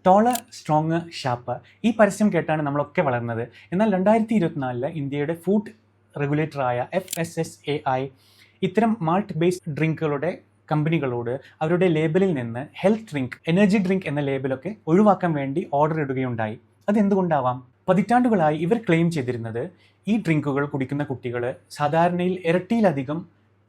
ടോളർ, strong, sharp. ഈ പരസ്യം കേട്ടാണ് നമ്മളൊക്കെ വളർന്നത്. എന്നാൽ 2024 ഇന്ത്യയുടെ ഫുഡ് റെഗുലേറ്ററായ FSSAI ഇത്തരം മാൾട്ട് ബേസ്ഡ് ഡ്രിങ്കുകളുടെ കമ്പനികളോട് അവരുടെ ലേബലിൽ നിന്ന് ഹെൽത്ത് ഡ്രിങ്ക്, എനർജി ഡ്രിങ്ക് എന്ന ലേബലൊക്കെ ഒഴിവാക്കാൻ വേണ്ടി ഓർഡർ ഇടുകയുണ്ടായി. അതെന്തുകൊണ്ടാവാം? പതിറ്റാണ്ടുകളായി ഇവർ ക്ലെയിം ചെയ്തിരുന്നത് ഈ ഡ്രിങ്കുകൾ കുടിക്കുന്ന കുട്ടികൾ സാധാരണയിൽ ഇരട്ടിയിലധികം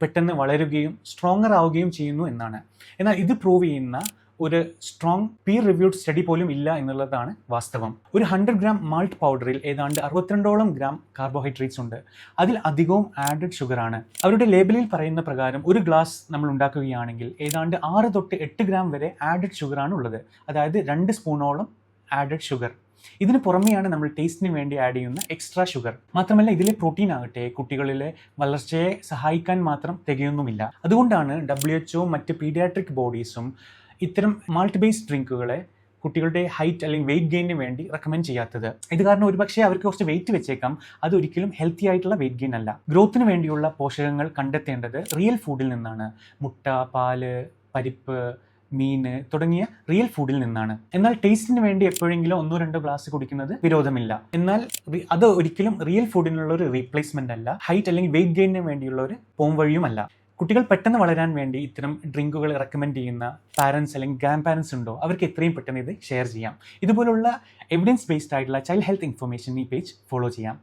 പെട്ടെന്ന് വളരുകയും സ്ട്രോങ്ങർ ആവുകയും ചെയ്യുന്നു എന്നാണ്. എന്നാൽ ഇത് പ്രൂവ് ചെയ്യുന്ന ഒരു സ്ട്രോങ് പീർ റിവ്യൂഡ് സ്റ്റഡി പോലും ഇല്ല എന്നുള്ളതാണ് വാസ്തവം. ഒരു 100 ഗ്രാം മാൾട്ട് പൗഡറിൽ ഏതാണ്ട് 62ഓളം ഗ്രാം കാർബോഹൈഡ്രേറ്റ്സ് ഉണ്ട്. അതിൽ അധികവും ആഡഡ് ഷുഗറാണ്. അവരുടെ ലേബലിൽ പറയുന്ന പ്രകാരം ഒരു ഗ്ലാസ് നമ്മൾ ഉണ്ടാക്കുകയാണെങ്കിൽ ഏതാണ്ട് 6 തൊട്ട് 8 ഗ്രാം വരെ ആഡഡ് ഷുഗറാണ് ഉള്ളത്. അതായത് 2 സ്പൂണോളം ആഡഡ് ഷുഗർ. ഇതിന് പുറമെയാണ് നമ്മൾ ടേസ്റ്റിന് വേണ്ടി ആഡ് ചെയ്യുന്ന എക്സ്ട്രാ ഷുഗർ. മാത്രമല്ല ഇതിലെ പ്രോട്ടീൻ ആകട്ടെ കുട്ടികളിലെ വളർച്ചയെ സഹായിക്കാൻ മാത്രം തികയൊന്നുമില്ല. അതുകൊണ്ടാണ് WHO മറ്റ് പീഡിയാട്രിക് ബോഡീസും ഇത്തരം മാൾട്ട് ബേസ്ഡ് ഡ്രിങ്കുകളെ കുട്ടികളുടെ ഹൈറ്റ് അല്ലെങ്കിൽ വെയിറ്റ് ഗെയിനിന് വേണ്ടി റെക്കമെൻഡ് ചെയ്യാത്തത്. ഇത് കാരണം ഒരുപക്ഷെ അവർക്ക് കുറച്ച് വെയിറ്റ് വെച്ചേക്കാം. അതൊരിക്കലും ഹെൽത്തി ആയിട്ടുള്ള വെയിറ്റ് ഗെയിൻ അല്ല. ഗ്രോത്തിന് വേണ്ടിയുള്ള പോഷകങ്ങൾ കണ്ടെത്തേണ്ടത് റിയൽ ഫുഡിൽ നിന്നാണ്. മുട്ട, പാല്, പരിപ്പ്, മീന് തുടങ്ങിയ റിയൽ ഫുഡിൽ നിന്നാണ്. എന്നാൽ ടേസ്റ്റിന് വേണ്ടി എപ്പോഴെങ്കിലും 1-2 ഗ്ലാസ് കുടിക്കുന്നത് വിരോധമില്ല. എന്നാൽ അത് ഒരിക്കലും റിയൽ ഫുഡിനുള്ള ഒരു റീപ്ലേസ്മെന്റ് അല്ല. ഹൈറ്റ് അല്ലെങ്കിൽ വെയിറ്റ് ഗെയിനിന് വേണ്ടിയുള്ള ഒരു പോംവഴിയുമല്ല. കുട്ടികൾ പെട്ടെന്ന് വളരാൻ വേണ്ടി ഇത്തരം ഡ്രിങ്കുകൾ റെക്കമെൻഡ് ചെയ്യുന്ന പാരൻസ് അല്ലെങ്കിൽ ഗ്രാൻഡ് പാരൻസ് ഉണ്ടോ? അവർക്ക് എത്രയും പെട്ടെന്ന് ഇത് ഷെയർ ചെയ്യാം. ഇതുപോലുള്ള എവിഡൻസ് ബേസ്ഡ് ആയിട്ടുള്ള ചൈൽഡ് ഹെൽത്ത് ഇൻഫർമേഷൻ ഈ പേജ് ഫോളോ ചെയ്യാം.